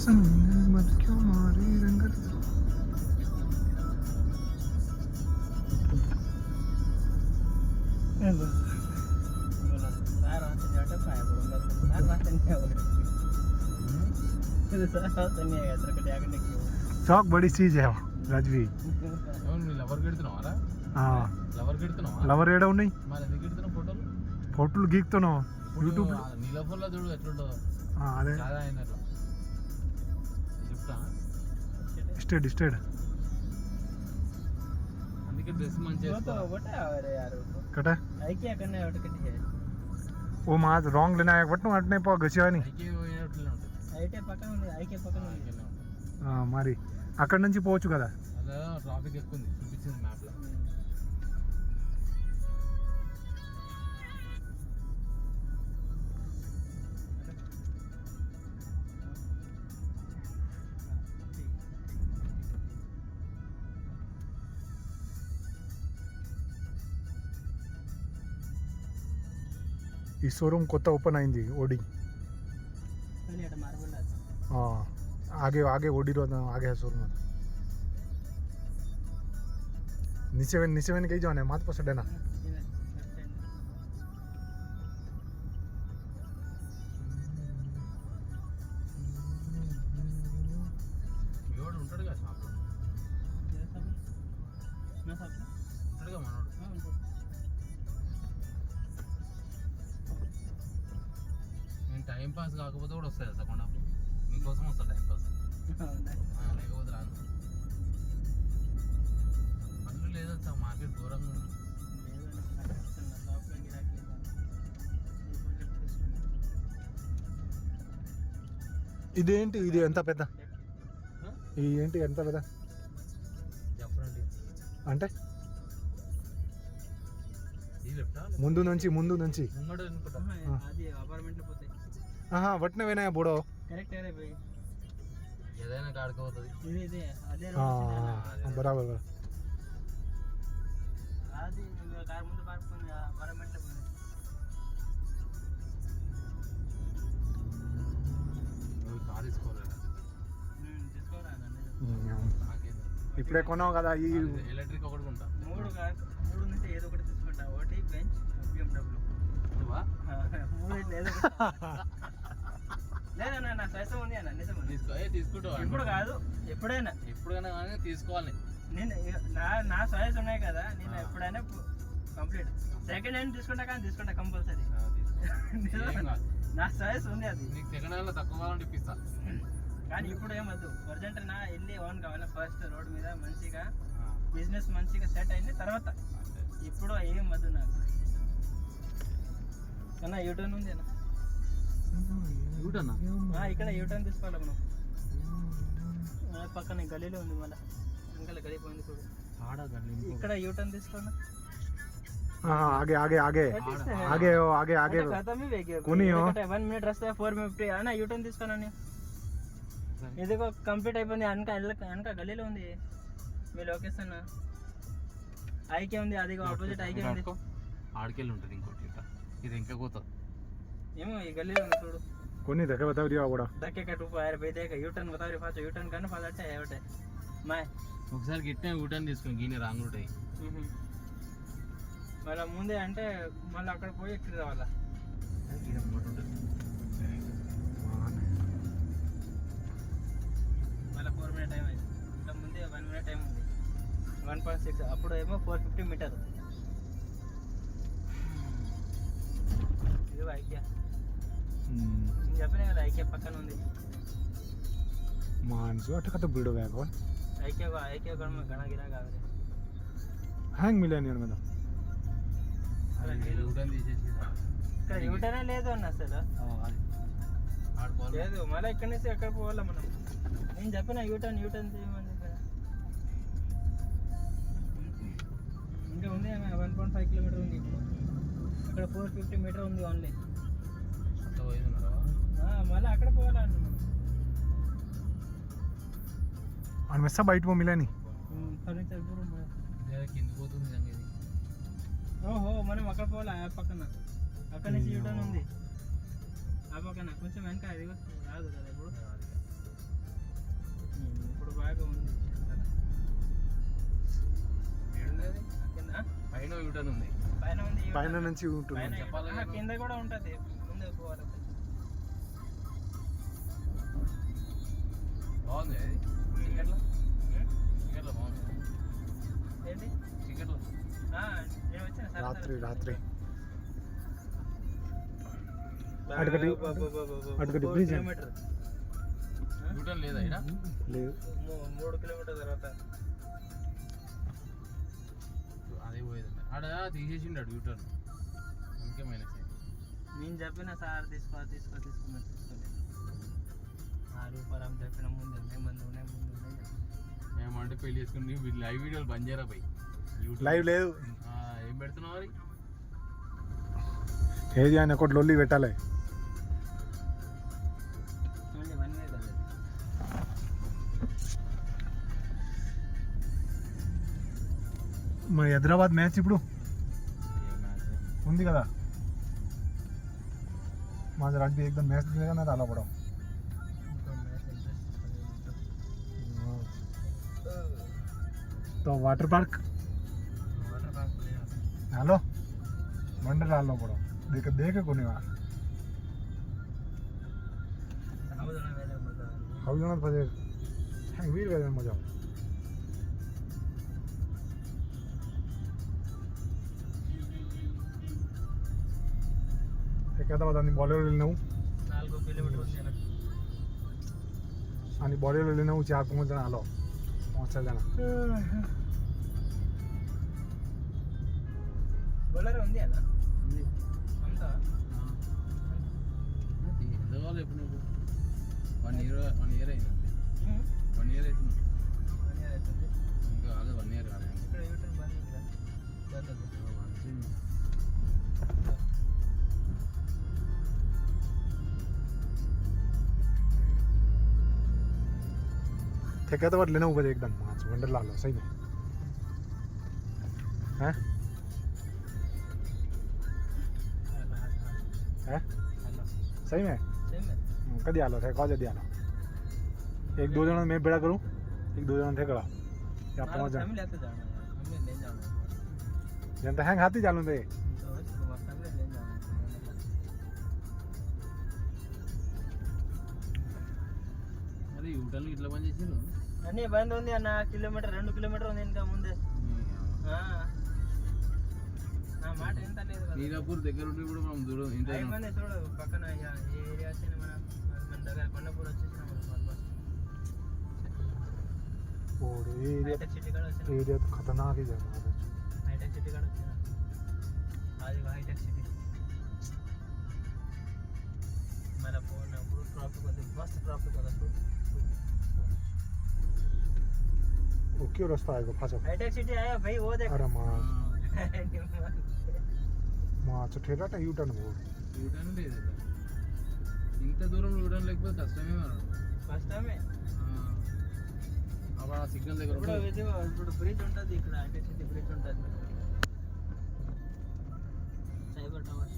मत क्यों मारी रंगत शौक बड़ी चीज है राजवी లవర్ ఏడా ఉన్నాయి ఫోటోలు గీక్తున్నావు యూట్యూబ్ అదే ఇస్టేడ్ ఇస్టేడ్ कटा वो माँ रॉन्ग लेना है वट हटने पा गशिवानी మరి అక్కడ నుంచి పోవచ్చు కదా ట్రాఫిక్ ఎక్కువ ఉంది చూపించింది మ్యాప్ లో ఈ షోరూమ్ కొత్త ఓపెన్ అయింది ఓడి आगे आगे ओडी रो आगे है शोरूम नीचे में कहीं जाने मात पसंद है ना టైం పాస్ కాకపోతే కూడా వస్తాయి తప్పకుండా మీకోసం వస్తా టైం పాస్ లేకపోతే రాను పనులు లేదచ్చా మార్కెట్ దూరంగా ఉంది ఇదేంటి ఇది ఎంత పెద్ద ఇది ఏంటి ఎంత పెద్ద చెప్పండి అంటే ముందు నుంచి వట్టిన వినాయా బుడో ఏదైనా కాడుకోతుంది బరాబర్ ఇప్పుడే కొన్నావు కదా ఈ ఎలక్ట్రిక్ ఒకటి కొంటా మూడు నుంచి ఏదో ఒకటి తీసుకుంటా ఒకటి బెంచ్ BMW లేదన్నా నా సైతం ఉంది అన్న నిజం తీసుకుంటావు ఇప్పుడు కాదు ఎప్పుడైనా కానీ తీసుకోవాలి నేను నా చాయిస్ ఉన్నాయి కదా నేను ఎప్పుడైనా కంప్లీట్ సెకండ్ హ్యాండ్ తీసుకుంటా కంపల్సరీ నా చాయిస్ ఉంది అది నీకు సెకండ్ హ్యాండ్ లో తక్కువ కావాలంటే ఇప్పిస్తా కానీ ఇప్పుడు ఏమద్దు అర్జెంట్ నా వెళ్ళి ఓన్ కావాలి ఫస్ట్ రోడ్ మీద మంచిగా బిజినెస్ మంచిగా సెట్ అయింది తర్వాత ఇప్పుడు ఏం వద్దు నాకు అన్న యూటర్న్ ఉంది అన్న ఇక్కడ యూటర్న్ తీసుకోవాలి మనం పక్కన గలీలో ఉంది మళ్ళీ అంకల్ గడిపోయింది చూడు ఇక్కడ యూటర్న్ తీసుకోండి आगे आगे आगे आगे आगे आगे कोनी हो 1 मिनट रास्ता 450 అన్న యూటర్న్ తీసుకోనని ఇదిగో కంప్లీట్ అయిపోయింది అనక గలీలో ఉంది మీ లొకేషన్ ఐకే ఉంది అదిగో ఆపోజిట్ ఐకే ఉంది ఆడికెళ్ళి ఉంటుంది ఇంకోటి ఇది ఇంకా కోత ఏమో ఈ గలీలో ఉంది చూడు कोनी धक्के बताओ रिया बड़ा धक्के का टूप यार भाई देख यूटर्न बताओ रे फास्ट यूटर्न करने फास्ट है ఏవటే మై ఒకసారి గిట్టే యూటర్న్ తీసుకొని గీని రాంగ్ రూట్ అయ్యి మళ్ళీ ముందే అంటే మళ్ళీ అక్కడ పోయి ఎక్కడ రావాలా మళ్ళీ 4 మినిట్ టైం అయింది ఇంకా ముందే 1 మినిట్ టైం ఉంది 1.6 అప్పుడు ఏమో 450 మీటర్ ఇది ఐక్యా చెప్పినా కదా ఐక్యా పక్కన ఉంది मानसो अटकत बिडो गएको ఐక్యా గణ గిరా కావాలి హ్యాంగ్ మిలియన్ మీద యూటర్న్ తీసేసి ఇక్కడ యూటర్నే లేదు అన్న అసలు లేదు మళ్ళీ ఇక్కడ నుంచి ఎక్కడ పోవాలా మనం నేను చెప్పిన యూటర్న్ చేయమని ఇక్కడ ఇంకా ఉంది 1.5 కిలోమీటర్ ఉంది ఇప్పుడు అక్కడ 450 మీటర్ ఉంది ఓన్లీ మళ్ళీ అక్కడ పోవాలండి और मैं सब आइटम मिला नहीं फर्नीचर पूरा కింద పోతుంది సంగతి ఓహో మనం అక్కడ పోవాలి ఆ పక్కన అక్కడ నుంచి యూటర్న్ ఉంది ఆ పక్కన కొంచెం వెనక అది రాదు కదా ఇప్పుడు యూటర్న్ ఉంది. పైన ఉంది U-turn. పైన నుంచి ఉంటుంది. పైన చెప్పాలి ఆహా, కదా. కింద కూడా ఉంటది, ముందు పోవాలి. బాగుంది అది టికెట్లో. టికెట్లో బాగుంది. ఏంటి టికెట్లో నేను వచ్చిన సార్ రాత్రి అటుకటి బ్రిడ్జ్ కిలోమీటర్ యూటర్న్ లేదా ఇక్కడ? లేదు. 3 కిలోమీటర్ తర్వాత అదే పోయేది ఆడ తీసేసిండాడు యూటర్న్, అందుకే మైనస్ అయింది. నేను చెప్పిన సార్ తీసుకోలేదు. ఆ రూపాయలు చెప్పిన ముందు ముందు ఏమంటే పెళ్లి చేసుకుని లైవ్ వీడియోలు బంద్ చేయరా పోయి. లైవ్ లేదు. ఏం పెడుతున్నావు మరి? ఏది ఆయన ఒకటి లొల్లి పెట్టాలి. మరి హైదరాబాద్ మ్యాచ్ ఇప్పుడు ఉంది కదా, माझं राज्य एकदम मैच दिलेगा ना आला पड़ा. तो वाटर पार्क हेलो मंडल आलो पड़ो देखे कोनी वहाँ हाउ जण पजे वीर वेदन मजा एखादा बॉलीवुड వెళ్ళినావు 4 కిలోమీటర్ ఉంది आणि बॉलीवुड వెళ్ళినావు 4-5 जण आलो 5-6 जण బోలర్ ఉంది అన్న అంతా ఎంత కావాలి ఎప్పుడు నీకు? 1 ఇయర్ అయిందండి. 1 ఇయర్ అవుతుంది ఇంకా కాదు, 1 ఇయర్ కాదు. ఇక్కడ యూటర్న్ బంద్ ఉంది కదా. ठेक्यावर लेना उभं एकदम वंडरला आलो सही में हैं हैं सही में कधी आलो थे कधी आलो 1-2 जण मैं बेड़ा करूं 1-2 जण थे कड़ा या 5 जण फॅमिली आता जाणार आम्ही नाही जाणार जनता हँग हाती चालून दे फॅमिली नाही जाणार మరి యూటర్న్ ఇట్లా పని చేసారు అన్నీ బంద్ ఉంది అన్న. 2 కిలోమీటర్ ఉంది ఇంకా ముందే. నా మాట ఎంత లేదు కదా. నీరాపూర్ దగ్గర ఉండి కూడా మనం దూరం ఇంత అయిపోయింది చూడు పక్కన ఏ ఏరియా వచ్చింది మన దగ్గర కొండపూర్ వచ్చేసిన और एरिया హైటెక్ సిటీ కాడ వచ్చిన एरिया तो खतरनाक ही जगह है హైటెక్ సిటీ కాడ వచ్చిన అది హైటెక్ సిటీ మన పోయినప్పుడు ట్రాఫిక్ ఉంది, మస్తు ట్రాఫిక్ ఉంది అప్పుడు. वो क्यों रास्ता आएगा फासो हाईटेक सिटी आया भाई वो देख अरे माँ ठेका टा यूटर्न वो యూటర్న్ లేదు ఇక్కడ. ఇంత దూరం యూటర్న్ లేకపోతే కష్టమే మనం. కష్టమే. అప్పుడు ఆ సిగ్నల్ దగ్గర ఇప్పుడు ఇది ఇప్పుడు బ్రిడ్జ్ ఉంటుంది ఇక్కడ, హైటెక్ సిటీ బ్రిడ్జ్ ఉంటుంది, సైబర్ టవర్.